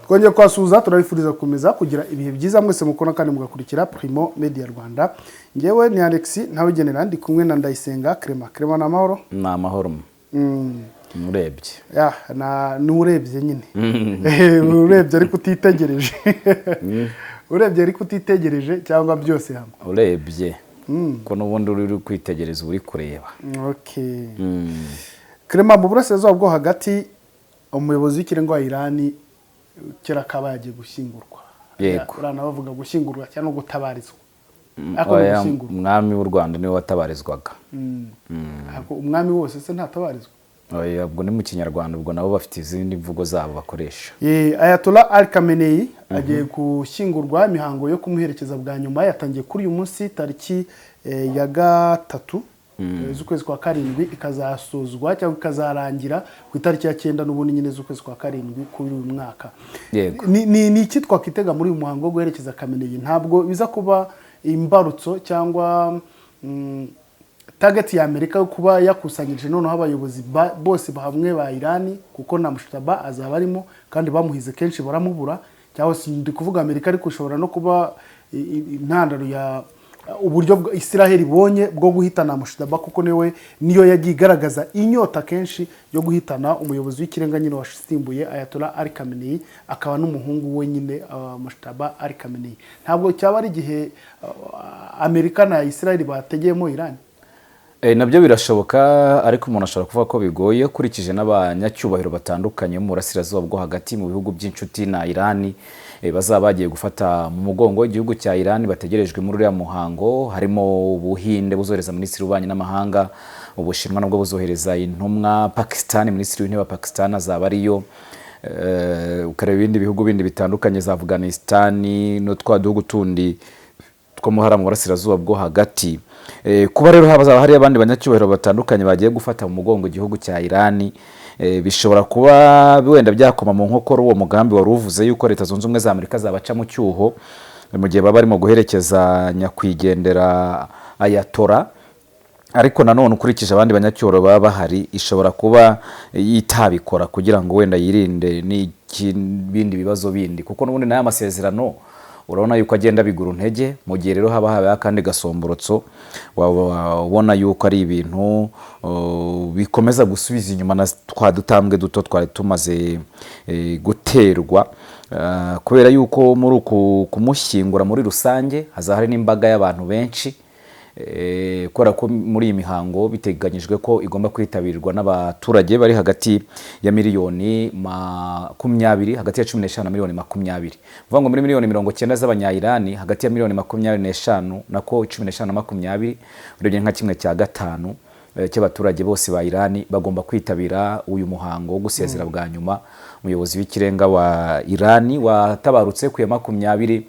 twongeye kwasuza turabifuriza gukomeza kugira ibihe byiza mwese mukona kandi mugakurikira Primo Media Rwanda. Ngewe ni Alex nawe genera ndi kumwe na Ndayisenga Clement na Mahoro. Na Mahoro. Murebye. Ya ni urebye nyine. Urebye ariko utitegereje. Urebye ariko utitegereje cyangwa byose hamwe. Urebye. Ko nubundi uri kwitegereza uri kureba. Okay. Clement mu burasirazuba bwo hagati umuyobozi w'ikirengo wa Iran kera kaba yagiye gushyingurwa. Yego. Urana bavuga gushyingurwa cyangwa gutabarizwa. Umwami w'u Rwanda niwe watabarizwaga. Umwami wose se ntatabarizwa. Oya, ubwo ni mu Kinyarwanda, ubwo nabo bafite izindi mvugo zabo bakoresha. Ayatollah Ali Khamenei agiye gushyingurwa. Imihango yo kumuherekeza bwa nyuma yatangiye kuri uyu munsi tariki ya 3 z'ukwezi kwa karindwi, ikazasozwa cyangwa ikazarangira ku itariki ya 9 n'ubundi nyine z'ukwezi kwa karindwi kuri uyu mwaka. Ni iki twakitega muri uyu muhango wo guherekeza Khamenei? Ntabwo biza kuba imbarutso cyangwa target ya Amerika yo kuba yakusanyije noneho abayobozi bose bahamwe ba Iran, kuko na Mushtaba azaba arimo kandi bamuhize kenshi baramubura, cyangwa ndi kuvuga Amerika ariko ushobora no kuba intandaro ya uburyo Israel ibonye bwo guhitana Mushtaba, kuko niyo yagiye igaragaza inyota kenshi yo guhitana umuyobozi w'ikirenga nyine washisimbuye Ayatollah Ali Khamenei, akaba n'umuhungu we nyine Mushtaba Ali Khamenei. Ntabwo cyaba ari igihe Amerika na Israel bategeyemo Iran? Nabyo birashoboka, ariko umuntu ashobora kuvuga ko bigoye kurikije n'abanyacyubahiro batandukanye mu burasirazuba bwo hagati mu bihugu by'inshuti na Iran bazaba bagiye gufata mu mugongo igihugu cya Iran bategerejwe muri uriya muhango. Harimo Ubuhinde buzohereza minisitiri w'ububanyi n'amahanga, Ubushinwa nabwo buzohereza intumwa, Pakistan minisitiri w'intebe wa Pakistan azaba ariyo, ukareba ibindi bihugu bindi bitandukanye za Afghanistan no twa duhugu tundi two muhara mu burasirazuba bwo hagati. Kuba rero hazaba hari abandi banyacyubahiro batandukanye bagiye gufata mu mugongo igihugu cya Iran, bishobora kuba wenda byakoma mu nkokora uwo mugambi wari uvuze yuko Leta Zunze Ubumwe za Amerika zabaca mu cyuho mu gihe baba barimo guherekeza nyakwigendera Ayatollah. Ariko nanone ukurikije abandi banyacyubahiro baba bahari, ishobora kuba yitabikora kugira ngo wenda yirinde n'ibindi bibazo bindi, kuko n'ubundi n'aya masezerano urabona yuko agenda bigura intege. Mu gihe rero haba habaye kandi gasomborotso, wabona yuko ari ibintu bikomeza gusubiza inyuma na twa dutambwe duto twari tumaze guterwa, kubera yuko muri kumushyingura muri rusange hazahari n'imbaga y'abantu benshi, kubera ko muri iyi mihango biteganyijwe ko igomba kwitabirwa n'abaturage bari hagati ya miliyoni 20, hagati ya 15 na miliyoni 20. Vuga ngo muri miliyoni 90 z'abanya-Iran, hagati ya miliyoni 25 nako 15 na 20, urebye nka kimwe cya 5 cy'abaturage bose ba Iran bagomba kwitabira uyu muhango wo gusezera bwa nyuma umuyobozi w'ikirenga wa Iran watabarutse ku ya 28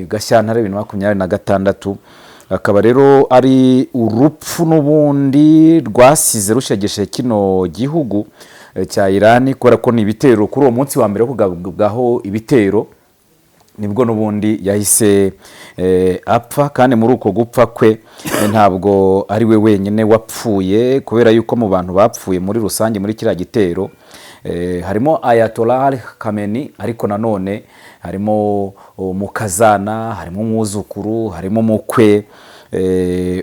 Gashyantare 2026. Akaba rero ari urupfu n'ubundi rwasize rushegeshe kino gihugu cya Iran, kubera ko ni ibitero kuri uwo munsi wa mbere wo kugabwaho ibitero nibwo n'ubundi yahise apfa. Kandi muri uko gupfa kwe ntabwo ari we wenyine wapfuye, kubera yuko mu bantu bapfuye muri rusange muri kiriya gitero harimo Ayatollah Ali Khamenei, ariko nanone harimo mukazana, harimo umwuzukuru, harimo mukwe.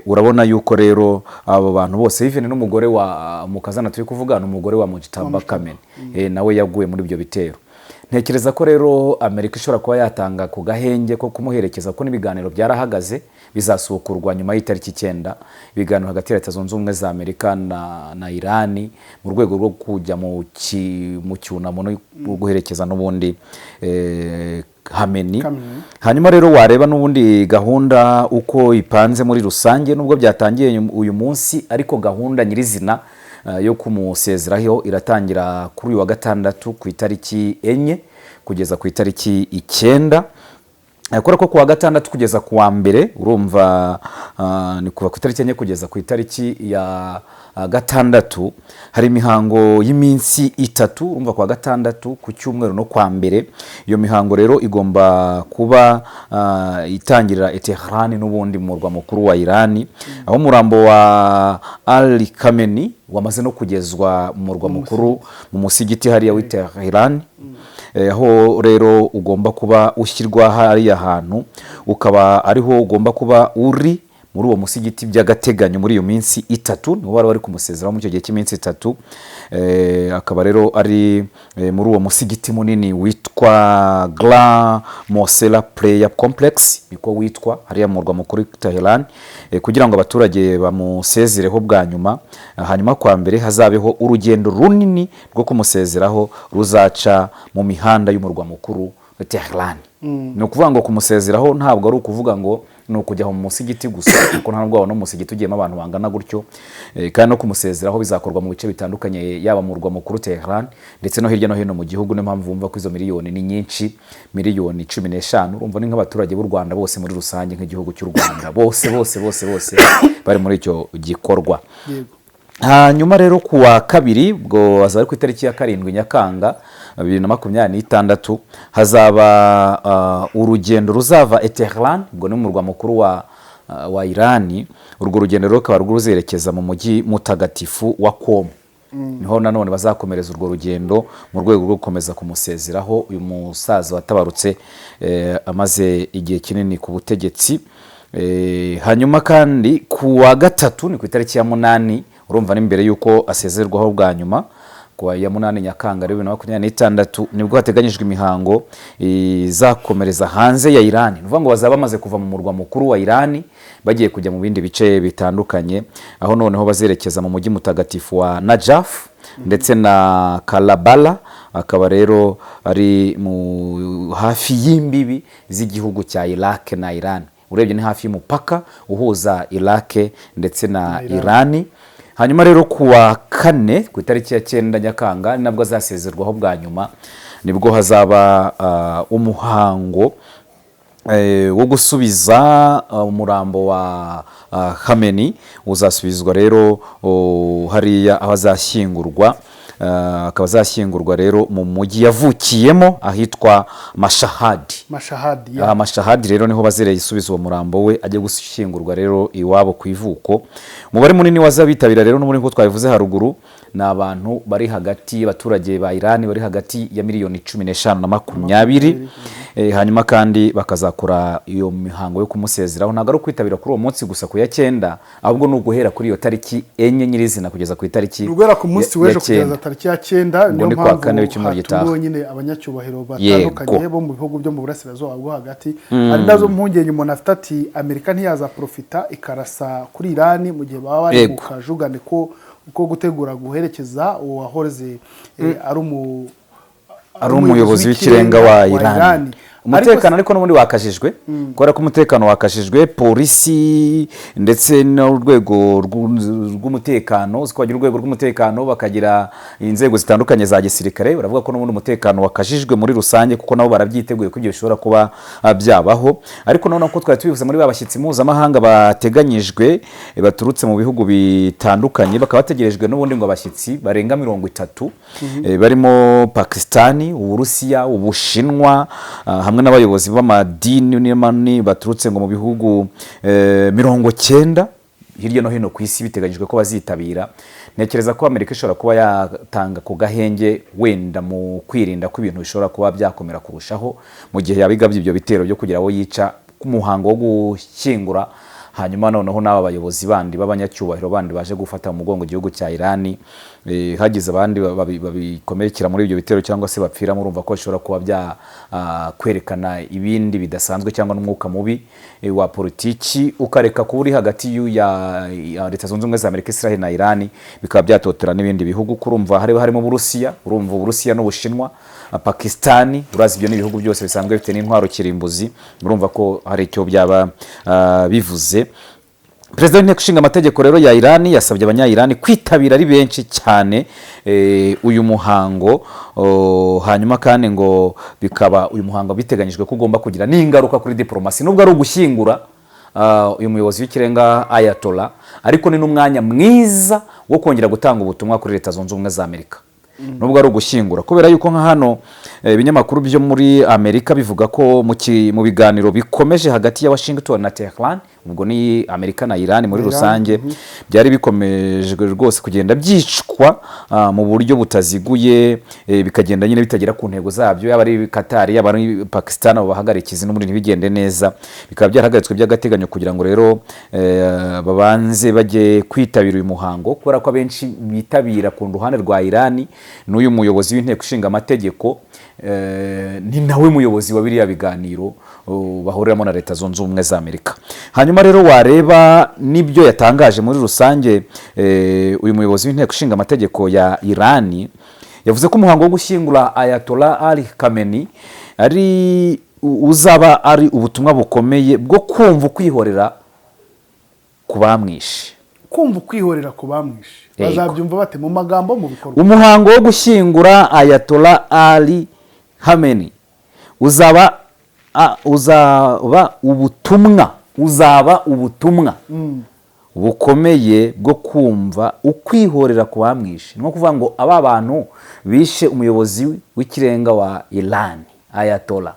Urabona yuko rero abo bantu bose, even n'umugore wa mukazana turi kuvuga n'umugore wa Mujtaba Khamenei nawe yaguye muri ibyo bitero. Ntekereza ko rero Amerika ishobora kuba yatanga ku gahenge ko kumuherekeza, ko n'ibiganiro byarahagaze bizasukurwa nyuma y'itariki 9, ibiganiro hagati ya Leta Zunze Ubumwe za Amerika na Iran mu rwego rwo kujya mu cyunamo no guherekeza n'ubundi Khamenei. Hanyuma rero wareba n'ubundi gahunda uko ipanze muri rusange, nubwo byatangiye uyu munsi, ariko gahunda nyirizina yo kumusezeraho iratangira kuri uyu wa 6 ku itariki 4 kugeza ku itariki 9. Akora ko kuwa 6 kugeza kuwa mbere, urumva ni kuva ku itariki 4 kugeza ku itariki ya 6 hari imihango y'iminsi 3, urumva kuwa 6 ku cyumweru no kwa mbere. Iyo mihango rero igomba kuba itangirira Tehran n'ubundi mu murwa mukuru wa Iran, aho umurambo wa Ali Khamenei wamaze no kugezwa mu murwa mukuru mu musigiti hariya w'i Tehran. aho rero ugomba kuba ushyirwa hariya hantu ukaba ariho ugomba kuba uri muri uwo musigiti by'agateganyo muri iyo minsi 3 niho bari kumusezeraho muri icyo gihe cy'iminsi 3 akaba rero ari muri uwo musigiti munini witwa Grand Mosela Prayer Complex niko witwa hariya mu murwa mukuru Tehran kugira ngo abaturage bamusezereho bwa nyuma hanyuma kwa mbere hazabeho urugendo runini rwo kumusezeraho ruzaca mu mihanda y'umurwa mukuru Tehran ni ukuvuga ngo kumusezeraho ntabwo ari ukuvuga ngo ni ukujya mu musigiti gusa kuko nta nubwo no musigiti ugiyemo abantu bangana gutyo kandi no kumusezeraho bizakorwa mu bice bitandukanye yaba mu murwa mukuru Tehran ndetse no hirya no hino mu gihugu niyo mpamvu bumva ko izo miliyoni ni nyinshi miliyoni 15 urumva ni nk'abaturage b'u Rwanda bose muri rusange nk'igihugu cy'u Rwanda bose bari muri icyo gikorwa. Hanyuma rero kuwa kabiri bwo azari ku itariki ya 7 Nyakanga 2026 hazaba urugendo ruzava Tehran ubwo ni mu murwa mukuru wa Irani. Urwo rugendo rero rukaba ruzerekeza mu mujyi mutagatifu wa Qom. Niho nanone bazakomereza urwo rugendo mu rwego rwo gukomeza kumusezeraho uyu musaza watabarutse amaze igihe kinini ku butegetsi. Hanyuma kandi kuwa gatatu ni ku itariki ya 8 urumva n'imbere yuko asezerwaho bwa nyuma kuwa ya 8 Nyakanga 2026 nibwo hateganyijwe imihango izakomereza hanze ya Irani. Nuvuga ngo bazaba bamaze kuva mu murwa mukuru wa Irani bagiye kujya mu bindi bice bitandukanye aho noneho bazerekeza mu mujyi mutagatifu wa Najaf ndetse na Kalabala akaba rero ari mu hafi y'imbibi z'igihugu cya Iraq na Iran. Urebye ni hafi y'umupaka uhuza Iraq ndetse na Irani. Hanyuma rero kuwa 4 ku itariki ya 9 Nyakanga nabwo azasezerwaho bwa nyuma nibwo hazaba umuhango wo gusubiza umurambo wa Khamenei uzasubizwa rero hariya aho azashyingurwa akaba azashyingurwa rero mu mujyi yavukiyemo ahitwa Mashahadi rero niho bazereye isubiza uwo murambo we ajye gushyingurwa rero iwabo ku ivuko. Umubare munini wazabitabira rero n'umuri ko twabivuze haruguru na abantu bari hagati y'abaturage ba Irani bari hagati ya miliyoni 15 na 20 hanyuma kandi bakazakora iyo mihango yo kumusezeraho ntago ari kwitabira kuri uwo munsi gusa ku ya 9 ahubwo no guhera kuri iyo tariki enye nyirizina kugeza ku itariki rugera ku munsi wejo kugeza tariki ya 9 niyo mpamvu nyine abanyacyubahiro batandukanye bo mu bihugu byo mu burasirazuba bwo hagati ari ndazo mpungenge umuntu afite ati Amerika ntiyaza profita ikarasa kuri Irani mu gihe baba bari kukajugane uko gutegura guherekeza uwahoreze ari umuyobozi w'ikirenga wa Irani. Umutekano ariko n'ubundi wakajijwe kubera ko umutekano wakajijwe polisi ndetse n'urwego rw'umutekano zikwagira urwego rw'umutekano bakagira inzego zitandukanye za gisirikare baravuga ko n'ubundi umutekano wakajijwe muri rusange kuko nabo barabyiteguye ko ibyo bishobora kuba byabaho. Ariko none ko twari tubivuze muri babashyitsi mpuzamahanga bateganyijwe baturutse mu bihugu bitandukanye bakaba bategerejwe n'ubundi ngo abashyitsi barenga 30 barimo Pakistani, Uburusiya, Ubushinwa hamwe n'abayobozi b'amadini n'imani baturutse ngo mu bihugu 90 hirya no hino ku isi biteganyijwe ko bazitabira. Nekereza ko Amerika ishobora kuba yatanga ku gahenge wenda mu kwirinda ko ibintu bishobora kuba byakomera kurushaho mu gihe yabigabye ibyo bitero byo kugira aho yica ku muhango wo gushyingura hanyuma noneho n'aba bayobozi bandi b'abanyacyubahiro bandi baje gufata mu mugongo igihugu cya Irani hagize abandi babikomerekera muri ibyo bitero cyangwa se bapfira murumva ko bishobora kuba bya kwerekana ibindi bidasanzwe cyangwa n'umwuka mubi wa politiki ukareka kuburi hagati ya Leta Zunze Ubumwe za Amerika, Israel na Irani bikaba byatotera n'ibindi bihugu kurumva harimo Burusiya urumva Burusiya n'Ubushinwa Pakistani urazi ibyo n'ibihugu byose bisanzwe bifite n'intwaro kirimbuzi urumva ko hari icyo byaba bivuze. Perezida w'inteko ishinga amategeko rero ya Irani yasabye abanya-Irani kwitabira ari benshi cyane uyu muhango hanyuma kandi ngo bikaba uyu muhango biteganyijwe ko ugomba kugira n'ingaruka kuri diplomasi nubwo ari ugushyingura uyu muyobozi w'ikirenga Ayatollah ariko ni n'umwanya mwiza wo kongera gutanga ubutumwa kuri Leta Zunze Ubumwe za Amerika nubwo ari ugushyingura kubera yuko nka hano ibinyamakuru byo muri Amerika bivuga ko mu biganiro bikomeje hagati ya Washington na Tehran ubwo ni Amerika na Iran muri rusange byari bikomejwe rwose kugenda byicwa mu buryo butaziguye, bikagenda nyine bitagera ku ntego zabyo, yaba ari Qatar yaba ari Pakistan abo bahagarikiza n'ubundi ntibigende neza, bikaba byarahagaritswe by'agateganyo kugira ngo rero babanze bajye kwitabira uyu muhango, kubera ko abenshi bitabira ku ruhande rwa Iran n'uyu muyobozi w'inteko ishinga amategeko ni nawe muyobozi wa biriya biganiro bahuriramo na Leta Zunze Ubumwe za Amerika. Hanyuma rero wareba nibyo yatangaje muri rusange, uyu muyobozi w'inteko ishinga amategeko ya Iran yavuze ko umuhango wo gushyingura Ayatollah Ali Khamenei uzaba ari ubutumwa bukomeye bwo kumva ukwihorera ku bamwishe. Kumva ukwihorera ku bamwishe bazabyumva bate mu magambo mu bikorwa? Umuhango wo gushyingura Ayatollah Ali Khamenei uzaba ubutumwa bukomeye bwo kumva ukwihorera ku bamwishe. Ni kuvuga ngo aba bantu bishe umuyobozi w'ikirenga wa Iran Ayatollah,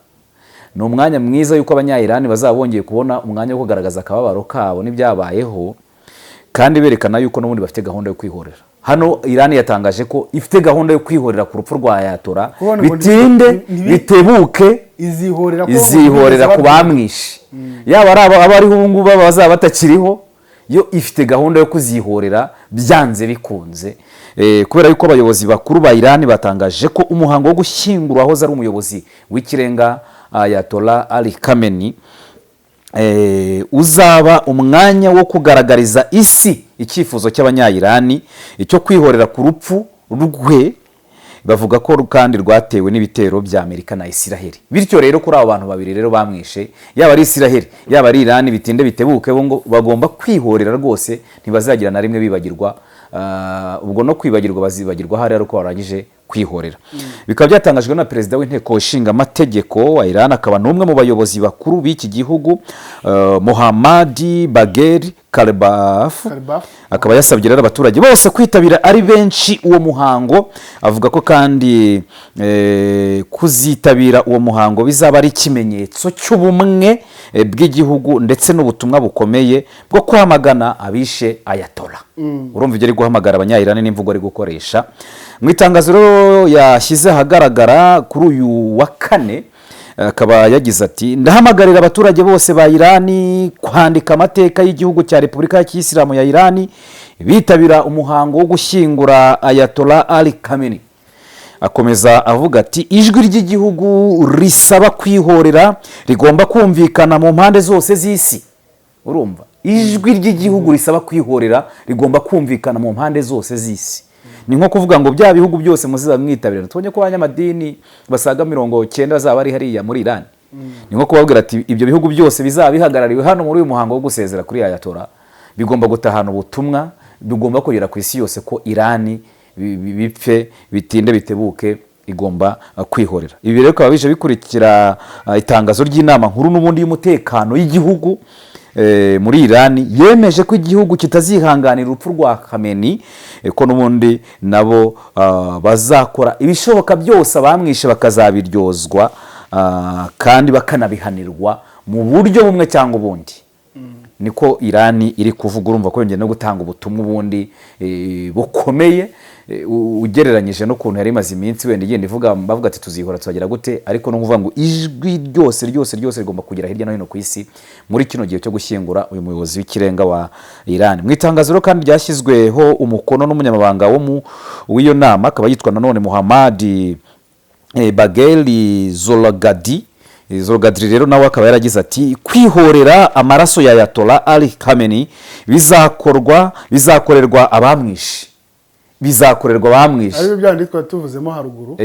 ni umwanya mwiza yuko abanya-Iran bazaba bongeye kubona umwanya wo kugaragaza akababaro kabo n'ibyabayeho, kandi berekana yuko n'ubundi bafite gahunda yo kwihorera. Hano Iran yatangaje ko ifite gahunda yo kwihorera ku rupfu rwa Ayatollah, bitinde bitebuke izihorera ku bamwishe. Yaba ari abariho ubu ngubu bazaba batakiriho, yo ifite gahunda yo kuzihorera byanze bikunze, kubera yuko abayobozi bakuru ba Iran batangaje ko umuhango wo gushyingura aho ari umuyobozi w'ikirenga Ayatollah Ali Khamenei uzaba umwanya wo kugaragariza isi icyifuzo cy'abanya-Iran icyo kwihorera ku rupfu rwe. Bavuga ko kandi rwatewe n'ibitero bya Amerika na Israel. Bityo rero kuri abo bantu babiri rero bamwishe, yaba ari Israel yaba ari Iran, bitinde bitebuke ngo bagomba kwihorera rwose, ntibazagira na rimwe bibagirwa. Ubwo no kwibagirwa bazibagirwa hari ariko barangije kwihorera. Bikaba byatangajwe na perezida w'inteko ishinga amategeko wa Iran, akaba n'umwe mu bayobozi bakuru b'iki gihugu, Mohammad Bagher Kalibaf, akaba yasabye rero abaturage bose kwitabira ari benshi uwo muhango. Avuga ko kandi kuzitabira uwo muhango bizaba ari ikimenyetso cy'ubumwe bw'igihugu ndetse n'ubutumwa bukomeye bwo kwamagana abishe Ayatollah. Urumva ibyo ari guhamagara abanya-Iran n'imvugo ari gukoresha. Mu itangazo rero yashyize ahagaragara kuri uyu wa kane, akaba yagize ati: ndahamagarira abaturage bose ba Iran kwandika amateka y'igihugu cya Repubulika y'Isilamu ya Iran bitabira umuhango wo gushyingura Ayatollah Ali Khamenei. Akomeza avuga ati: ijwi ry'igihugu risaba kwihorera rigomba kumvikana mu mpande zose z'isi. Urumva, ijwi ry'igihugu risaba kwihorera rigomba kumvikana mu mpande zose z'isi. Ni nko kuvuga ngo bya bihugu byose muziza mwitabira. Tubonye ko abanyamadini basaga 90 bazaba ari hariya muri Iran. Ni nko kubabwira ati ibyo bihugu byose bizaba bihagarariwe hano muri uyu muhango wo gusezera kuri Ayatollah, bigomba gutahana ubutumwa, bigomba kugera ku isi yose ko Iran bipfe bitinde bitebuke igomba kwihorera. Ibi rero bikaba bije bikurikira itangazo ry'inama nkuru n'ubundi y'umutekano y'igihugu muri Iran yemeje ko igihugu kitazihanganira urupfu rwa Khamenei, ko n'ubundi nabo bazakora ibishoboka byose abamwishe bakazabiryozwa kandi bakanabihanirwa mu buryo bumwe cyangwa ubundi. Niko Iran iri kuvuga. Urumva ko yongeye no gutanga ubutumwa ubundi bukomeye ugereranyije no kuntu yari imaze iminsi wenda igenda ivuga bavuga ati tuzihora tuzagira gute, ariko no kuvuga ngo ijwi ryose rigomba kugera hirya no hino ku isi muri kino gihe cyo gushyingura uyu muyobozi w'ikirenga wa Iran. Mu itangazo rero kandi ryashyizweho umukono n'umunyamabanga w'iyo nama, akaba yitwa nanone Mohammad Bagher Zolgadri rero nawe akaba yaragize ati: kwihorera amaraso ya Ayatollah Ali Khamenei bizakorerwa abamwishe. Ari bya nditwa tuvuzemo haruguru.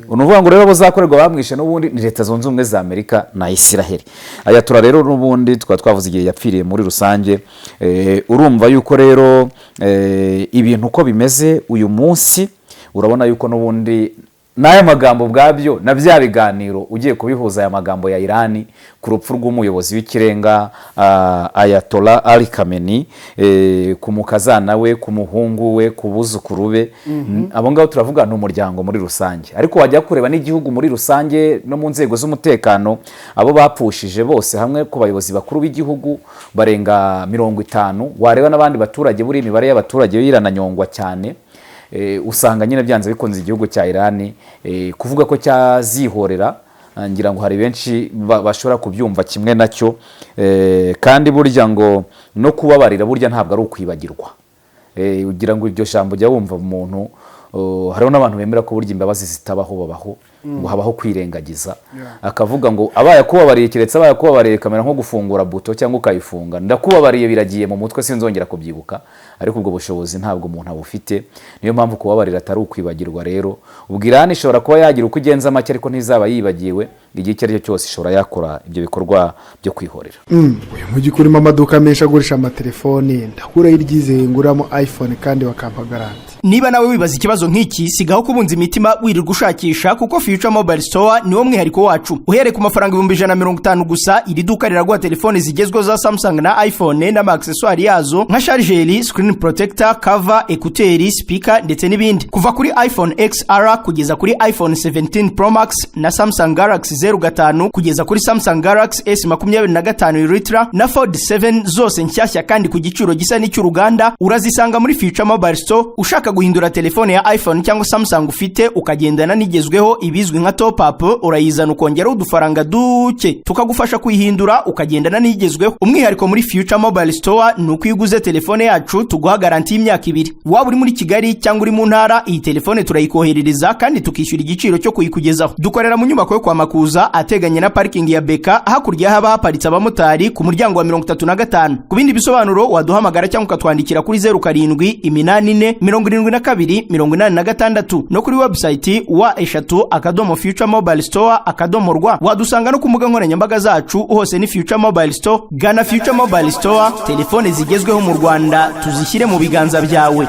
Unuvuga ngo rero bazakorerwa abamwishe n'ubundi ni Leta Zunze Ubumwe za Amerika na Israel. Ayatollah rero n'ubundi twavuze igihe yapfiriye muri rusange. Urumva yuko rero ibintu uko bimeze uyu munsi, urabona yuko n'ubundi n'aya magambo ubwabyo na bya biganiro ugiye kubihuza aya magambo ya Irani ku rupfu rw'umuyobozi w'ikirenga Ayatollah Ali Khamenei, ku mukazana we, ku muhungu we, ku buzukuru be, abo ngabo turavuga n'umuryango muri rusange, ariko wajya kureba n'igihugu muri rusange no mu nzego z'umutekano abo bapfushije bose hamwe ku bayobozi bakuru b'igihugu barenga 50, wareba n'abandi baturage buri imibare y'abaturage yirananyongwa cyane. Usanga nyine byanze bikunze igihugu cya Irani kuvuga ko cyazihorera, ngira ngo hari benshi bashobora kubyumva kimwe nacyo, kandi burya ngo no kubabarira burya ntabwo ari ukwibagirwa. Ugira ngo iryo jambo jya wumva umuntu, hariho n'abantu bemera ko burya imbabazi zitabaho babaho, ngo habaho kwirengagiza, akavuga ngo abaye kubabariye keretse abaye kubabariye kamera nko gufungura buto cyangwa ukayifunga, ndakubabariye biragiye mu mutwe sinzongera kubyibuka, ariko ubwo bushobozi ntabwo umuntu abufite. Niyo mpamvu kubabarira atari ukwibagirwa. Rero ubwo Irani ishobora kuba yagira uko igenza make ariko ntizaba yibagiwe, igihe icyo ari cyo cyose ishobora yakora ibyo bikorwa byo kwihorera. Uyu mujyi kurimo amaduka menshi agurisha amatelefone, ndakura iryizeye nguramo iPhone kandi bakampa garanti. Niba nawe wibaza ikibazo nk'iki, sigaho kubunza imitima wirirwa ushakisha, kuko Future Mobile Store niwo mwihariko wacu. Uhereye ku mafaranga 150 gusa, iri duka riraguha telefone zigezweho za Samsung na iPhone n'ama accessoires yazo nka charger, screen protector, cover, écouteurs, speaker ndetse n'ibindi. Kuva kuri iPhone XR kugeza kuri iPhone 17 Pro Max na Samsung Galaxy 05 kugeza kuri Samsung Galaxy S25 Ultra na Fold 7 zose nshyashya kandi ku giciro gisa n'icy'uruganda, urazisanga muri Future Mobile Store. Ushaka guhindura telefone ya iPhone cyangwa Samsung ufite ukagendana nigezweho ibizwi nka top up, urayizana ukongera udufaranga duke tukagufasha kuyihindura ukagendana nigezweho. Umwihariko muri Future Mobile Store ni uko iguze telefone yacu tuguha garanti y'imyaka 2. Waba uri muri Kigali cyangwa uri mu ntara, iyi telefone turayikoherereza kandi tukishyura igiciro cyo kuyikugezaho. Dukorera mu nyubako yo kwa Makuza ateganye na parking ya Beka, hakurya haba haparitse abamotari ku muryango wa 35. Ku bindi bisobanuro waduhamagara cyangwa ukatwandikira kuri 07847286 no kuri website wa eshatu@futuremobilestore.rw. Wadusanga no ku mbuga nkoranyambaga zacu hose ni Future Mobile Store. Gana Future Mobile Store, telefone zigezweho mu Rwanda tuzishyire mu biganza byawe.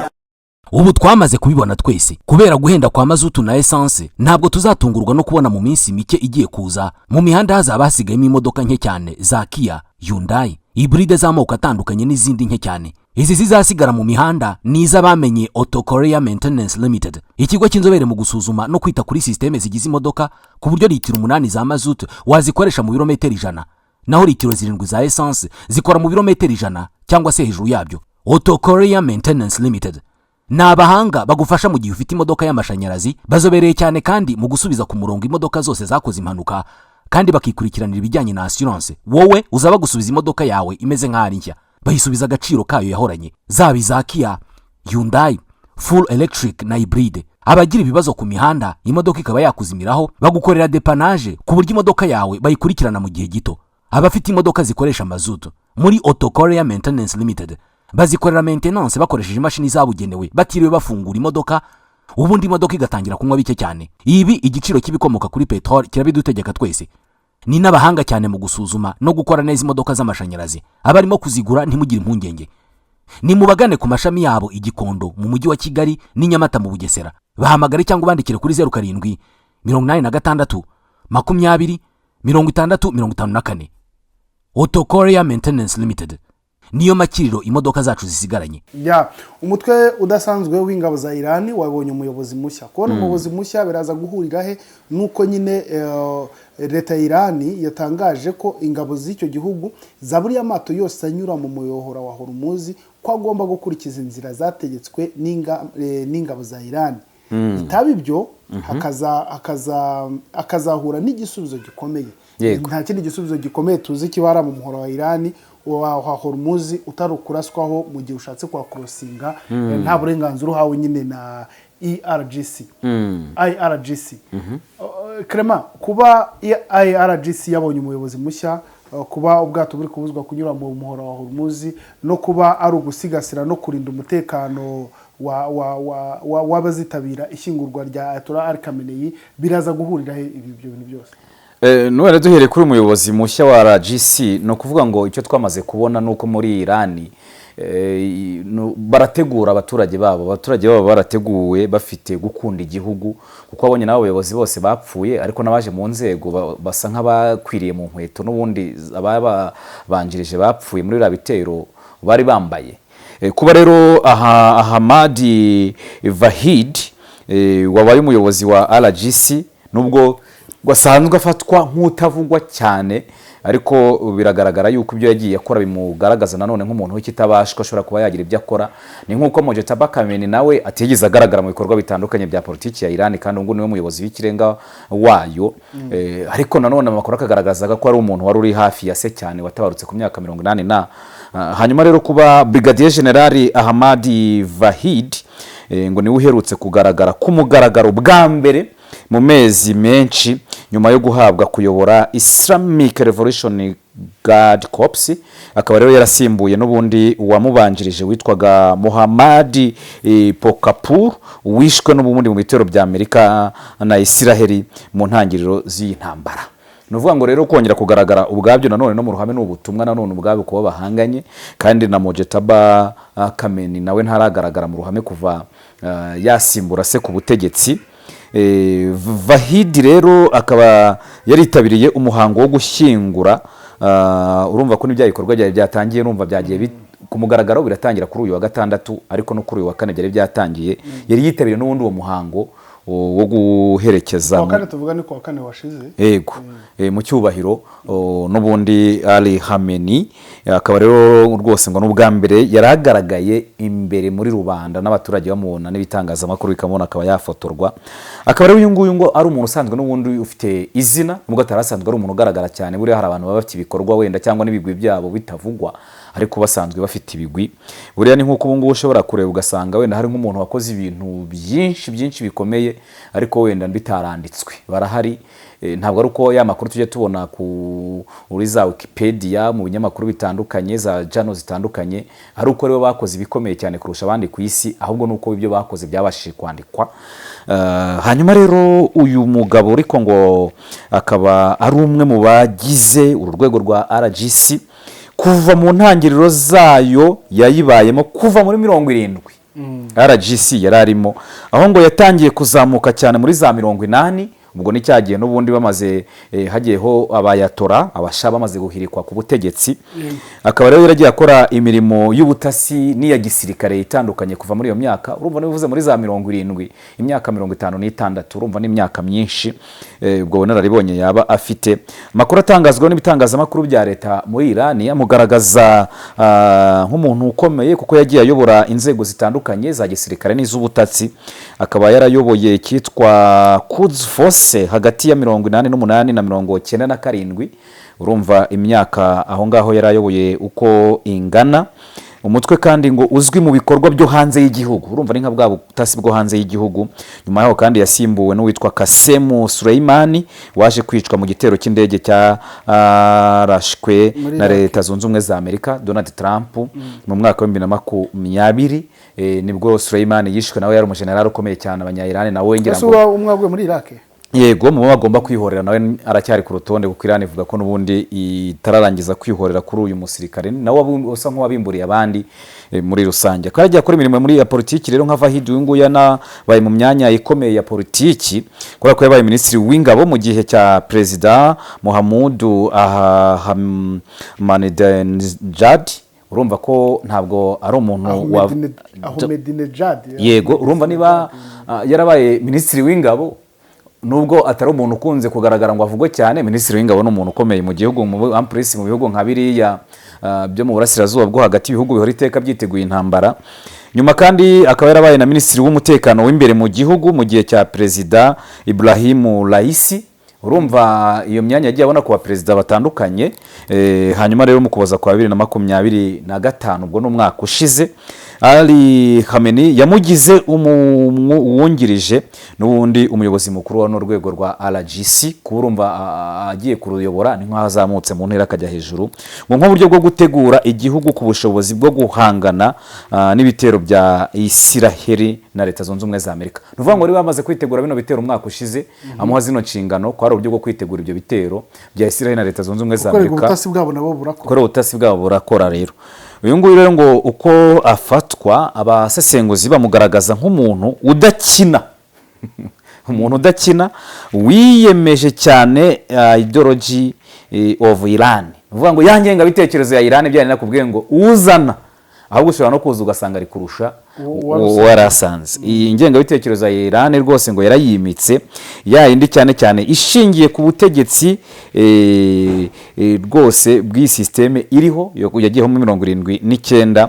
Ubu twamaze kubibona twese, kubera guhenda kwa mazutu na essence ntabwo tuzatungurwa no kubona mu minsi mike igiye kuza mu mihanda hazaba hasigayemo imodoka nke cyane za Kia, Hyundai, hybride z'amoko atandukanye n'izindi nke cyane. Izi zizasigara mu mihanda ni iz'abamenye Auto Korea Maintenance Limited, ikigo cy'inzobere mu gusuzuma no kwita kuri systeme zigize imodoka, ku buryo litiro 8 za mazutu wazikoresha mu birometero 100, naho litiro 7 za essence zikora mu birometero 100 cyangwa se hejuru yabyo. Auto Korea Maintenance Limited ni abahanga bagufasha mu gihe ufite imodoka y'amashanyarazi, bazobereye cyane kandi mu gusubiza ku murongo imodoka zose zakoze impanuka, kandi bakikurikiranira ibijyanye na assurance. Wowe uzaba gusubiza imodoka yawe imeze nk'ari nshya, bayisubiza agaciro kayo yahoranye, zaba iza Kia, Hyundai, full electric na hybride. Abagira ibibazo ku mihanda imodoka ikaba yakuzimiraho, bagukorera dépannage ku buryo imodoka yawe bayikurikirana mu gihe gito. Abafite imodoka zikoresha mazutu muri Auto Korea Maintenance Limited bazikorera maintenance bakoresheje imashini zabugenewe, batiriwe bafungura imodoka, ubundi imodoka igatangira kunywa bike cyane. Ibi igiciro kibikomoka kuri petrol kirabidutegeka twese. Ni n'abahanga cyane mu gusuzuma no gukora neza imodoka z'amashanyarazi. Abarimo kuzigura ntimugire impungenge, ni mubagane ku mashami yabo i Gikondo mu mujyi wa Kigali ni Nyamata mu Bugesera. Bahamagare cyangwa bandikire kuri 07 86 20 6054. Auto Korea Maintenance Limited niyo makiriro imodoka zacu zisigaranye. Umutwe udasanzwe w'ingabo za Irani wabonye umuyobozi mushya. Kubona umuyobozi mushya biraza guhurira he nuko nyine leta ya Irani yatangaje ko ingabo z'icyo gihugu zaburi y'amato yose anyura mu muyohora wa Hormuz ko agomba gukurikiza inzira zategetswe n'ingabo za Irani. Itaba ibyo akazahura n'igisubizo gikomeye. Nta kindi gisubizo gikomeye tuzi kibara mu muhora wa Irani wa Hormuz utarukuraswaho mu gihe ushatse kwa crossinga nta burenganzira uhawe nyine na IRGC. Clement, kuba IRGC yabonye umuyobozi mushya, kuba ubwato buri kubuzwa kunyura mu muhora wa Hormuz, no kuba ari ugusigasira no kurinda umutekano w'abazitabira ishyingurwa rya Ayatollah Ali Khamenei, biraza guhurira he ibyo bintu byose? none duhereye kuri umuyobozi mushya wa RGC ni ukuvuga ngo icyo twamaze kubona nuko muri Irani barategura abaturage babo barateguwe bafite gukunda igihugu kuko abonye nabo abayobozi bose bapfuye ariko nabaje mu nzego basa nk'abakwiriye mu nkweto n'ubundi ababanjirije bapfuye muri rabitero bari bambaye kuba rero Ahmadi Vahid wabaye umuyobozi wa RGC nubwo gwasanzwe afatwa nk'utavugwa cyane ariko biragaragara yuko ibyo yagiye akora bimugaragaza nanone nk'umuntu w'ikitabashwa ashobora kuba yagira ibyo akora ni nk'uko Mojtaba Kameni nawe atigeze agaragara mu bikorwa bitandukanye bya politiki ya Iran kandi ngo niwe muyobozi w'ikirenga wayo ariko nanone amakuru akagaragaza ko ari umuntu wari uri hafi ya se cyane watabarutse ku myaka 80 na hanyuma rero kuba Brigadier General Ahmadi Vahid ngo niwe uherutse kugaragara ku mugaragaro bwa mbere mu mezi menshi nyuma yo guhabwa kuyobora Islamic Revolution Guard Corps akaba rero yarasimbuye n'ubundi wamubanjirije witwaga Mohammad Pokapur wishwe n'ubundi mu bitero bya Amerika na Israel mu ntangiriro z'intambara nuvuga ngo rero kongera kugaragara ubwabyo nanone no mu ruhame n'ubutumwa nanone ubwabyo kuba bahanganye kandi na Mojtaba Kameni nawe ntaragaragara mu ruhame kuva yasimbura se ku butegetsi Vahid rero akaba yaritabiriye umuhango wo gushyingura urumva ko n'ibya bikorwa byatangiye numva byagiye ku mugaragaro biratangira kuri uyu wa gatandatu ariko no kuri uyu wa kane byari byatangiye yari yitabiriye n'ubundi uwo muhango wo guherekeza kandi tuvuga ni kwa kane washize yego mu cyubahiro n'ubundi Ali Khamenei akaba rero rwose ngo n'ubwa mbere yaragaragaye imbere muri rubanda n'abaturage bamubona n'ibitangazamakuru bikamubona akaba yafotorwa akaba rero uyu nguyu ngo ari umuntu usanzwe n'ubundi ufite izina nubwo atarasanzwe ari umuntu ugaragara cyane buri hari abantu baba bafite ibikorwa wenda cyangwa n'ibigwi byabo bitavugwa ariko basanzwe bafite ibigwi buriya ni nk'uko ubungubu ushobora kureba ugasanga wenda hari nk'umuntu wakoze ibintu byinshi bikomeye ariko wenda bitaranditswe barahari ntabwo ari uko ya makuru tujye tubona kuri za Wikipedia mu binyamakuru bitandukanye za journal zitandukanye ari uko rero bakoze ibikomeye cyane kurusha abandi ku isi ahubwo nuko ibyo bakoze byabashije kwandikwa hanyuma rero uyu mugabo ariko ngo akaba ari umwe mu bagize uru rwego rwa RGC kuva mu ntangiriro zayo yayibayemo kuva muri 70 RGC yararimo aho ngo yatangiye kuzamuka cyane muri za 80 ubwo ni cyagiye n'ubundi bamaze hagiyeho abayatora abashaba bamaze guhirikwa ku butegetsi akaba rero yaragiye akora imirimo y'ubutasi n'iya gisirikare itandukanye kuva muri iyo myaka urumva nivuze muri za 70 imyaka 56 urumva n'imyaka myinshi ubwo nararibonye yaba afite makuru atangazwa n'ibitangazamakuru bya leta muri Iran yamugaragaza nk'umuntu ukomeye kuko yagiye ayobora inzego zitandukanye za gisirikare n'iz'ubutasi akaba yarayoboye kitwa Quds Force hagati ya 88 na 97 urumva imyaka aho ngaho yarayoboye uko ingana umutwe kandi ngo uzwi mu bikorwa byo hanze y'igihugu urumva ni nka bwa butasi bwo hanze y'igihugu nyuma yaho kandi yasimbuwe n'uwitwa Qasem Soleimani waje kwicwa mu gitero cy'indege cya rashwe na leta zunze ubumwe za Amerika Donald Trump mu mwaka wa 2020 nibwo Soleimani yishwe nawe yari umujenerali ukomeye cyane abanya-Iran nawe ngira ngo umwagwe muri Iraq yego mu bagomba kwihorera nawe aracyari ku rutonde kuko Iran ivuga ko nubundi itararangiza kwihorera kuri uyu musirikare nawe usa nk'uwabimburiye abandi muri rusange kandi akora imirimo muri ya politiki rero nka Vahid uyu nguyu baye mu myanya ikomeye ya politiki kubera ko yabaye minisitiri w'ingabo mu gihe cya President Mohamed Ahmadinejad urumva ko ntabwo ari umuntu wa Ahmadinejad yego urumva niba yarabaye minisitiri w'ingabo nubwo atari umuntu ukunze kugaragara ngo avugwe cyane minisitiri w'ingabo n'umuntu ukomeye mu gihugu mu ampresi mu bihugu nka biriya byo mu burasirazuba bwo hagati y'ibihugu bihora iteka byiteguye intambara nyuma kandi akaba yarabaye na minisitiri w'umutekano w'imbere mu gihugu mu gihe cya President Ibrahim Raisi urumva iyo myanya yagiye abona kuba perezida batandukanye hanyuma rero mu kuboza kwa 2025 ubwo n'umwaka ushize Ali Khamenei yamugize uwungirije n'ubundi umuyobozi mukuru wa n'urwego rwa RGC kurumva agiye kuruyobora ni nk'aho azamutse mu ntera akajya hejuru ngo nk'uburyo bwo gutegura igihugu ku bushobozi bwo guhangana n'ibitero bya Isiraheli na Leta Zunze Ubumwe za Amerika. Nuvuga ngo bari bamaze kwitegura bino bitero umwaka ushize amuha zino nshingano ko ari uburyo bwo kwitegura ibyo bitero bya Isiraheli na Leta Zunze Ubumwe za Amerika. Kora ubutasi bwabo burakora rero. Uyu nguyu rero ngo uko afatwa abasesenguzi bamugaragaza nk'umuntu udakina umuntu udakina wiyemeje cyane ideology of Iran. Uvuga ngo yangenga bitekerezo ya Iran byane nakubwiye ngo uzana ahubwo ushobora no kuza ugasanga ari kurusha warasanze. Iyi ngenga bitekerezo ya Iran rwose ngo yarayimitse yayindi cyane cyane ishingiye ku butegetsi rwose bw'iyi systeme iriho yagiyeho mu 79.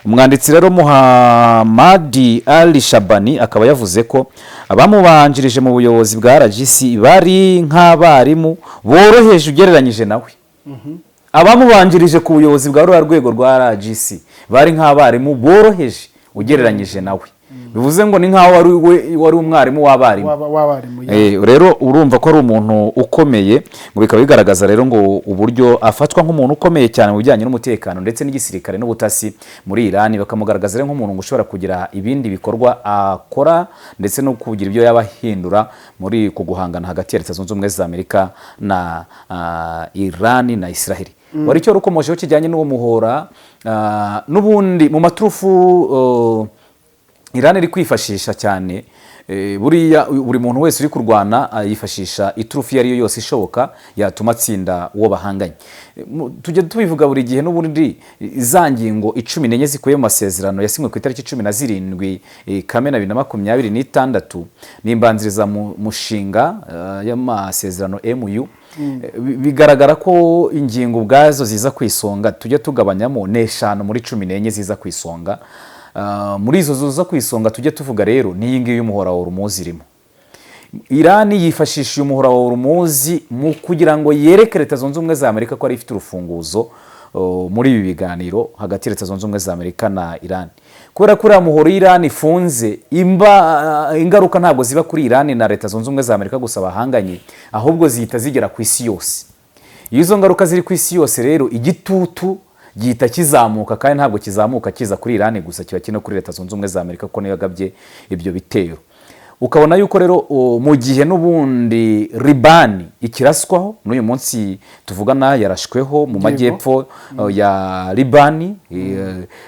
Umwanditsi rero Muhammad Ali Shabani akaba yavuze ko abamubanjirije mu buyobozi bwa RGC bari nk'abarimu boroheje ugereranyije nawe. Abamubanjirije ku buyobozi bwa rwego rwa RGC bari nk'abarimu boroheje ugereranyije nawe. Bivuze ngo ni nkaho wari umwarimu w'abarimu. Rero urumva ko ari umuntu ukomeye ngo bikaba bigaragaza rero ngo uburyo afatwa nk'umuntu ukomeye cyane mu bijyanye n'umutekano ndetse n'igisirikare n'ubutasi muri Iran. Bakamugaragaza rero nk'umuntu ushobora kugira ibindi bikorwa akora ndetse no kugira ibyo yabahindura muri kuguhangana hagati ya Leta Zunze Ubumwe za Amerika na Iran na Israel. Wari cyo rukomojeho kijyanye n'uwo muhora n'ubundi mu maturufu Iran iri kwifashisha cyane. Buriya buri muntu wese uri kurwana yifashisha iturufu yari yo yose ishoboka yatuma atsinda uwo bahanganye. Tujye tubivuga buri gihe n'ubundi izangingo 14 zikuye mu masezerano yasinywe ku itariki 17 Kamena 2026 n'imbanziriza mushinga y'amasezerano MU. Bigaragara ko ingingo ubwazo ziza kwisonga tujye tugabanyamo n'eshanu muri 14 ziza kwisonga. Muri izo zuza kwisonga tujye tuvuga rero ni ngiye y'umuhora wa Hormuz irimo. Iran yifashisha umuhora wa Hormuz mu kugira ngo yereke Leta Zunze Ubumwe za Amerika ko ari ifite urufunguzo muri ibi biganiro hagati ya Leta Zunze Ubumwe za Amerika na Iran. Kubera ko muhora Iran ifunze ingaruka ntabwo ziba kuri Iran na Leta Zunze Ubumwe za Amerika gusa bahanganye ahubwo zihita zigera ku isi yose. Izo ngaruka ziri ku isi yose rero igitutu gihita kizamuka kandi ntabwo kizamuka kiza kuri Iran gusa kiba kino kuri Leta Zunze Ubumwe za Amerika ko niyo yagabye ibyo bitero. Ukabona yuko rero mu gihe n'ubundi Libani ikiraswaho n'uyu munsi tuvugana yarashweho mu majyepfo ya Libani.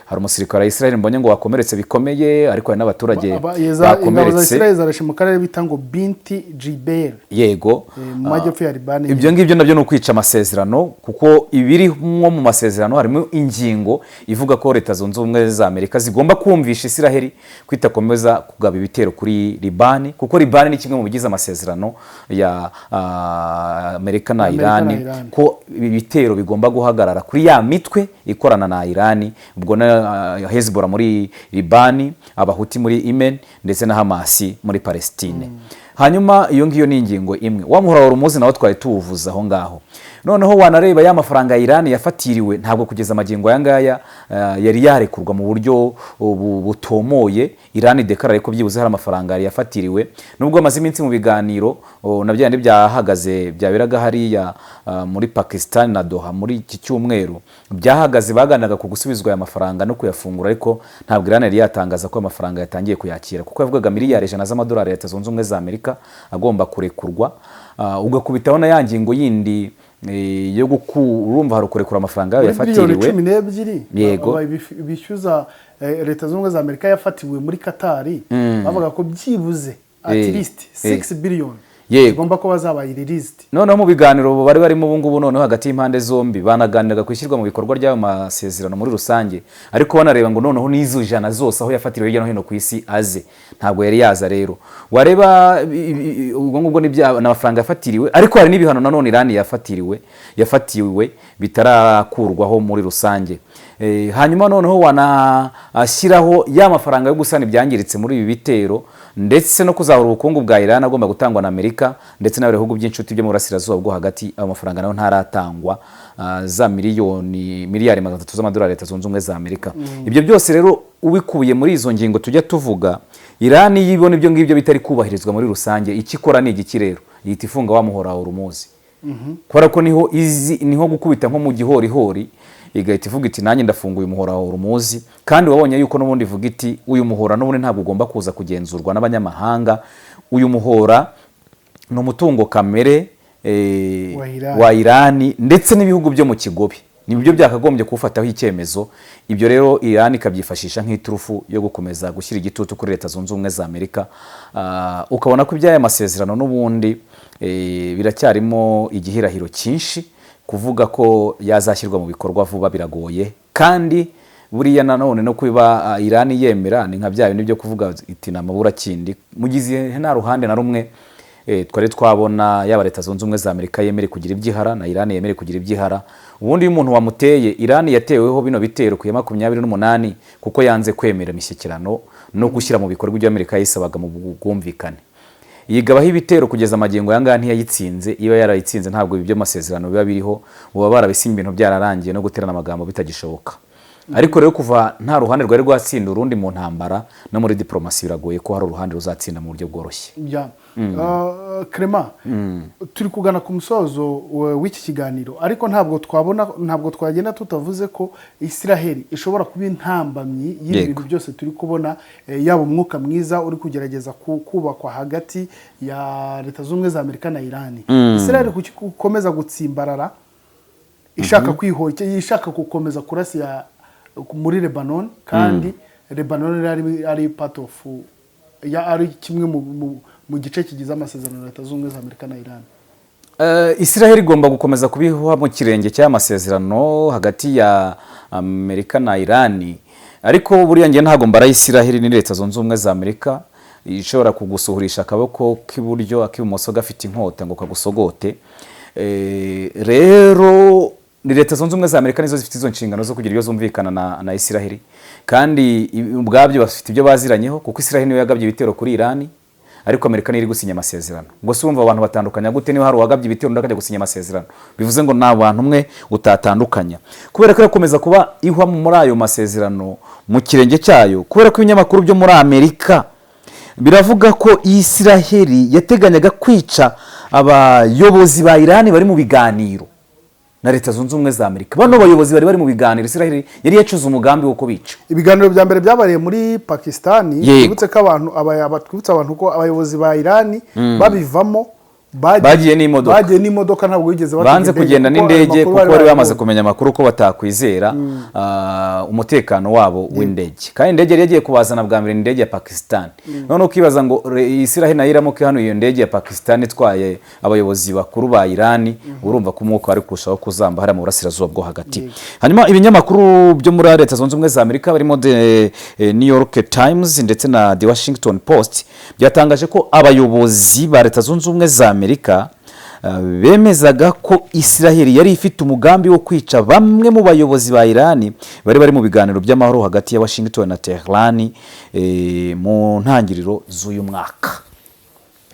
Hari umusirikare wa Israel mbonye ngo wakomeretse bikomeye ariko hari n'abaturage bakomeretse. Israel zarashe mu karere bitango Binti Jibel. Yego mu majyepfo ya Libani. Ibyo ngibyo nabyo no kwica amasezerano kuko ibiri mu masezerano harimo ingingo ivuga ko Leta Zunze Ubumwe za Amerika zigomba kumvisha Israel kwitakomeza kugaba ibitero kuri Libani kuko Libani ni kimwe mu bigize amasezerano ya Amerika na Iran ko ibitero bigomba guhagarara kuri ya mitwe ikorana na Iran ubwo na Hezbollah muri Libani, abahuti muri Yemen ndetse na Hamas muri Palestine. Hanyuma iyo ngiyo ni ingingo imwe. Wa muhora wa Hormuz nawo twari tuvuza aho ngaho. Noneho wanareba ya mafaranga ya Iran yafatiriwe ntabwo kugeza amagingo yangaya yari yarekurwa mu buryo butomoye. Iran dekarare ko byibuze hari amafaranga yafatiriwe nubwo amaze iminsi mu biganiro nabyo yandi byahagaze byabiraga hariya muri Pakistan na Doha muri iki cyumweru byahagaze baganaga ku gusubizwa aya mafaranga no kuyafungura ariko ntabwo Iran yari yatangaza ko amafaranga yatangiye kuyakira kuko yavugaga miliyari 100 z'amadolari ya Leta Zunze Ubumwe za Amerika agomba kurekurwa. Ugakubitaho na yangingo yindi yo urumva hari kurekura amafaranga yafatiriwe 12 yego bishyuza Leta Zunze Ubumwe za Amerika yafatiwe muri Qatar bavuga ko byibuze at least 6 billion igomba ko bazabaye released. Noneho mu biganiro bari barimo ubu ngubu noneho hagati y'impande zombi banaganiraga kwishyirwa mu bikorwa ry'ayo masezerano muri rusange ariko banareba ngo noneho n'izo jana zose aho yafatiriwe hirya no hino ku isi aze ntabwo yari yaza. Rero wareba ubwo ngubwo n'amafaranga yafatiriwe ariko hari n'ibihano nanone Iran yafatiwe bitarakurwaho muri rusange. Hanyuma noneho wanashyiraho ya mafaranga yo gusana ibyangiritse muri ibi bitero ndetse no kuzahura ubukungu bwa Iran agomba gutangwa na Amerika ndetse n'abihugu by'inshuti byo mu burasirazuba bwo hagati. Ayo mafaranga nayo ntaratangwa, za miliyari 300 z'amadolari Leta Zunze Ubumwe za Amerika. Ibyo byose rero ubikubiye muri izo ngingo tujya tuvuga, Iran yibona ibyo ngibyo bitari kubahirizwa muri rusange, ikikora ni igiki rero? Yita ifunga wa muhora wa Hormuz. Kubera ko niho gukubita nko mu gihorihori, igahita ivuga iti nanjye ndafunguye umuhora wa Hormuz, kandi wabonye yuko n'ubundi ivuga iti uyu muhora n'ubundi ntabwo ugomba kuza kugenzurwa n'abanyamahanga. Uyu muhora ni umutungo kamere wa Iran ndetse n'ibihugu byo mu kigobe, nibyo byakagombye kufataho icyemezo. Ibyo rero Iran ikabyifashisha nk'iturufu yo gukomeza gushyira igitutu kuri Leta Zunze Ubumwe za Amerika. Ukabona ko iby'aya masezerano n'ubundi biracyarimo igihirahiro cyinshi, kuvuga ko yazashyirwa mu bikorwa vuba biragoye. Kandi buriya nanone no kuba Iran yemera ni nka bya bintu byo kuvuga iti namabura kindi, mugize nta ruhande na rumwe twari twabona yaba Leta Zunze Ubumwe za Amerika yemere kugira ibyihara na Iran yemere kugira ibyihara. Ubundi uyu muntu wamuteye, Iran yateweho bino bitero ku ya 28 kuko yanze kwemera imishyikirano no gushyira mu bikorwa ibyo Amerika yisabaga mu bwumvikane. Yigabaho ibitero kugeza amagingo yanga ntiyayitsinze. Iyo yarayitsinze ntabwo ibyo masezerano biba biriho, uba barabisimba ibintu byararangiye no guterana amagambo bitagishoboka. Ariko rero kuva nta ruhande rwari rwatsinda urundi mu ntambara no muri diplomasi biragoye ko hari uruhande ruzatsinda mu buryo bworoshye. Clement, turi kugana ku musozo w'iki kiganiro, ariko ntabwo twagenda tutavuze ko Israel ishobora kuba intambamyi y'ibintu byose turi kubona, yaba umwuka mwiza uri kugerageza kubakwa hagati ya Leta Zunze Ubumwe za Amerika na Iran. Israel gukomeza gutsimbarara, ishaka kwihorya, ishaka gukomeza kurasiya muri Lebanon, kandi Lebanon ari part of ari kimwe mu gice kigize amasezerano Leta Zunze Ubumwe za Amerika na Iran. Israel igomba gukomeza kubihuha mu kirenge cy'amasezerano hagati ya Amerika na Iran, ariko buriya ngiye ntago mbara Israel ni Leta Zunze Ubumwe za Amerika ishobora kugusuhurisha akaboko k'iburyo ak'ibumoso gafite inkota ngo kagusogote. Rero ni Leta Zunze Ubumwe za Amerika nizo zifite izo nshingano zo kugira ibyo zumvikana na Israel, kandi ubwabyo bafite ibyo baziranyeho, kuko Israel niyo yagabye ibitero kuri Iran ariko Amerika niyo iri gusinya amasezerano. Ngo sumva abantu batandukanya gute niba hari uwagabye ibitero ndakajya gusinya amasezerano? Bivuze ngo nta bantu umwe utatandukanya, kubera ko yakomeza kuba ihwa muri ayo masezerano mu kirenge cyayo. Kubera ko ibinyamakuru byo muri Amerika biravuga ko Israel yateganyaga kwica abayobozi ba Iran bari mu biganiro na Leta Zunze Ubumwe za Amerika. Bano bayobozi bari mu biganiro, Israel yari yacuze umugambi wo kubica. Ibiganiro bya mbere byabariye muri Pakistan, twibutse ko abantu ko abayobozi ba Iran babivamo bagiye n'imodoka ntabwo yigeze banze kugenda n'indege, kuko bari bamaze kumenya amakuru ko batakwizera umutekano wabo w'indege. Kandi indege yari yagiye kubazana bwa mbere indege ya Pakistan. None ukibaza ngo Israel na iramuke hano iyo ndege ya Pakistan itwaye abayobozi bakuru ba Iran, urumva ko umwuka ari kurushaho kuzamba hari mu burasirazuba bwo hagati. Hanyuma ibinyamakuru byo muri Leta Zunze Ubumwe za Amerika barimo The New York Times ndetse na The Washington Post byatangaje ko abayobozi ba Leta Zunze Ubumwe za Amerika bemezaga ko Israel yari ifite umugambi wo kwica bamwe mu bayobozi ba Iran bari mu biganiro by'amahoro hagati ya Washington na Tehran mu ntangiriro z'uyu mwaka.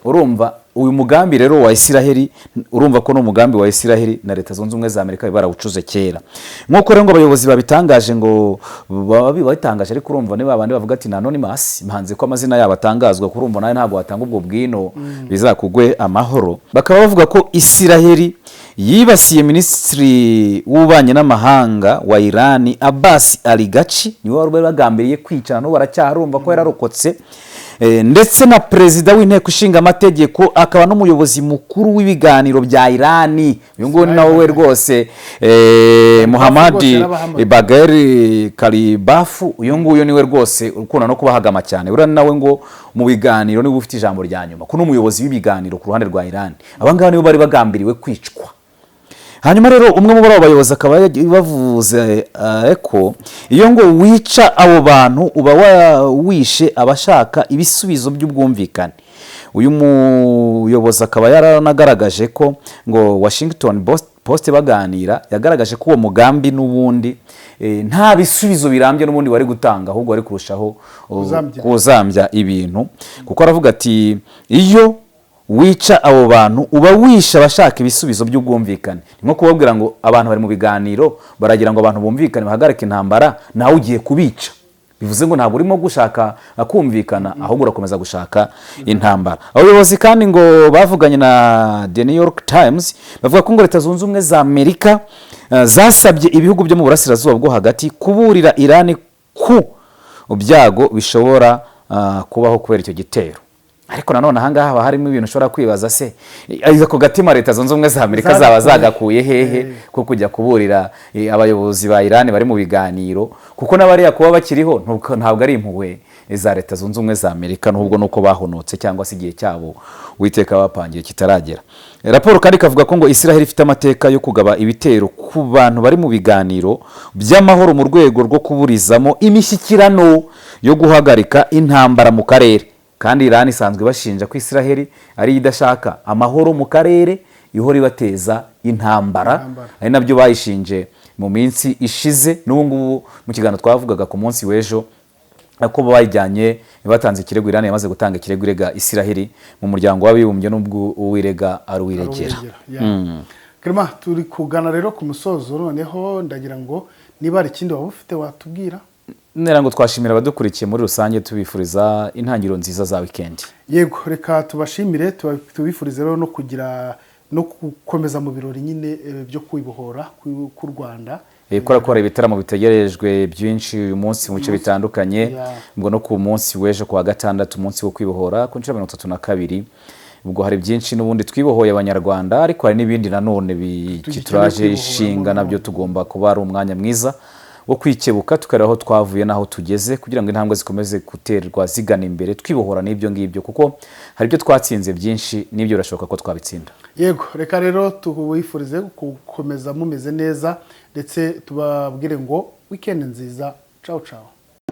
Urumva uyu mugambi rero wa Israel, urumva ko no mugambi wa Israel na Leta Zunze Ubumwe za Amerika barawucuze kera. Nkuko rero ngo abayobozi babitangaje, ngo babitangaje, ariko urumva ne babandi bavuga ati anonymous, mpanze ko amazina yabo atangazwa, kurumva nayo ntago watanga ubwo bwino bizakugwe amahoro. Bakaba bavuga ko Israel yibasiye Minisitiri w'Ububanyi n'Amahanga wa Iran Abbas Araghchi, niwe wari bagambiriye kwicana no baracyaharumva ko yararokotse, ndetse na Perezida w'Inteko Ishinga Amategeko akaba n'umuyobozi mukuru w'ibiganiro bya Iran. Uyu nguyu nawe rwose Mohammad Bagher Kalibafu, uyu nguyu niwe rwose ukunda no kubahagama cyane. Ura nawe ngo mu biganiro niwe ufite ijambo rya nyuma, kuno umuyobozi w'ibiganiro ku ruhande rwa Iran. Abangaba nibo bari bagambiriwe kwicwa. Hanyuma rero umwe mu bayobozi akaba bavuze ko iyo ngo wica abo bantu uba wishe abashaka ibisubizo by'ubwumvikane. Uyu muyobozi akaba yaranagaragaje ko ngo Washington poste baganira yagaragaje ko uwo mugambi n'ubundi nta bisubizo birambye n'ubundi wari gutanga, ahubwo wari kurushaho kuzambya ibintu, kuko aravuga ati iyo wica abo bantu uba wisha abashaka ibisubizo by'ubwumvikane. Ni nko kubabwira ngo abantu bari mu biganiro baragira ngo abantu bumvikane bahagarike intambara, nawe ugiye kubica. Bivuze ngo ntabwo urimo gushaka kumvikana, ahubwo urakomeza gushaka intambara. Abayobozi kandi ngo bavuganye na The New York Times bavuga ko ngo Leta Zunze Ubumwe za Amerika zasabye ibihugu byo mu burasirazuba bwo hagati kuburira Iran ku byago bishobora kubaho kubera icyo gitero. Ariko nanone ahangaha haba harimo ibintu ushobora kwibaza, se ako gatima Leta Zunze Ubumwe za Amerika zaba zagakuye hehe ko kujya kuburira abayobozi ba Iran bari mu biganiro, kuko n'abariya kuba bakiriho ntabwo ari impuhwe za Leta Zunze Ubumwe za Amerika, n'ubwo nuko bahonotse cyangwa se igihe cyabo Uwiteka bapangiye kitaragera. Raporo kandi kavuga ko ngo Israel ifite amateka yo kugaba ibitero ku bantu bari mu biganiro by'amahoro mu rwego rwo kuburizamo imishyikirano yo guhagarika intambara mu karere. Kandi Iran isanzwe bashinja ko Israel ari idashaka amahoro mu karere, ihora ibateza intambara, ari nabyo bayishinje mu minsi ishize. N'ubu mu kiganiro twavugaga ku munsi w'ejo ko bayijyanye batanze ikirego, Iran yamaze gutanga ikirego irega Israel mu muryango w'abibumbye, n'ubwo uwirega ari uwiregera. Kirima, turi kugana rero ku musozo, noneho ndagira ngo niba ari ikindi waba ufite watubwira. Nera ngo twashimira abadukurikiye muri rusange, tubifuriza intangiriro nziza za weekend. Yego, reka tubashimire, tubifurize rero no kugira no gukomeza mu birori nyine byo kwibohora ku Rwanda. Kora ibitaramo bitegerejwe byinshi uyu munsi mu bice bitandukanye, ubwo no ku munsi w'ejo ku wa gatandatu, umunsi wo kwibohora ku nshuro 32. Ubwo hari byinshi n'ubundi twibohoye abanyarwanda, ariko hari n'ibindi nanone bituraje ishinga, nabyo tugomba kuba ari umwanya mwiza wo kwikebuka tukareba aho twavuye naho tugeze, kugira ngo intambwe zikomeze guterwa zigana imbere, twibohora n'ibyo ngibyo, kuko hari ibyo twatsinze byinshi n'ibyo birashoboka ko twabitsinda. Yego, reka rero tubifurize gukomeza mumeze neza, ndetse tubabwire ngo weekend nziza. Ciao ciao.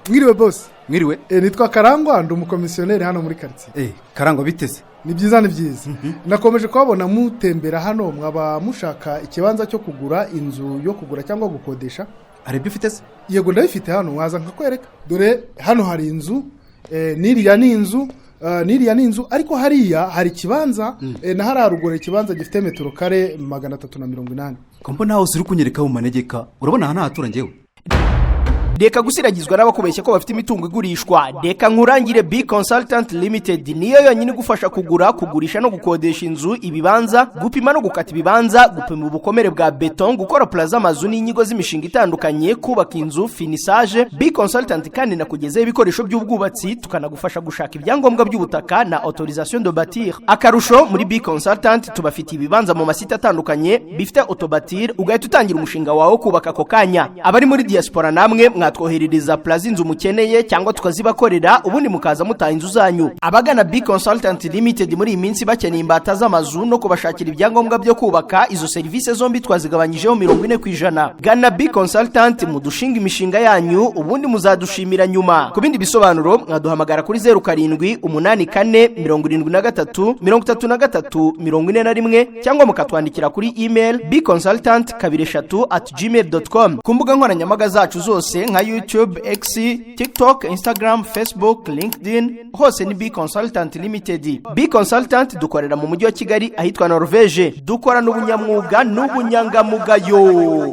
Mwiriwe boss. Mwiriwe. Nitwa Karangwa, ndi umukomisiyoneri hano muri quartier. Karangwa biteze. Ni byiza ni byiza. Nakomeje kubabona mutembera hano, mwaba mushaka ikibanza cyo kugura inzu yo kugura cyangwa gukodesha. Arebye ufite se? Yego, ndabifite hano, waza nkakwereka. Dore hano hari inzu, niriya ni inzu, ariko hariya hari kibanza, na hararugore ikibanza gifite metero kare 380. Kompo naho uri kunyereka mu manegeka, urabona hana hatura ngewe. Deka gusiragizwa n'abakubeshya ko bafite imitungo igurishwa. Deka nkurangire B Consultant Limited niyo yonyine gufasha kugura, kugurisha no gukodesha inzu, ibibanza, gupima no gukata ibibanza, gupima ubukomere bwa beton, gukora plaza amazu n'inyigo z'imishinga itandukanye, kubaka inzu, finissage. B Consultant kandi nakugezeho ibikoresho by'ubwubatsi, tukanagufasha gushaka ibyangombwa by'ubutaka na autorisation de bâtir. Akarusho muri B Consultant tubafitiye ibibanza mu masite atandukanye bifite autobatir, ugahita utangira umushinga wawe kubaka ako kanya. Abari muri diaspora namwe mwatwoherereza plaza inzu mukeneye cyangwa tukazibakorera, ubundi mukaza mutaha inzu zanyu. Abagana B Consultant Limited muri iyi minsi bakeneye imbata z'amazu no kubashakira ibyangombwa byo kubaka, izo serivisi zombi twazigabanyijeho 40%. Gana B Consultant mudushinga imishinga yanyu, ubundi muzadushimira nyuma. Ku bindi bisobanuro mwaduhamagara kuri 0784 cyangwa mukatwandikira email bconsultant23@gmail.com. ku mbuga nkoranyambaga zacu zose nka YouTube, X, TikTok, Instagram, Facebook, LinkedIn, hose ni B Consultant Limited. B Consultant dukorera mu mujyi wa Kigali ahitwa Norvege. Dukora n'ubunyamwuga n'ubunyangamugayo.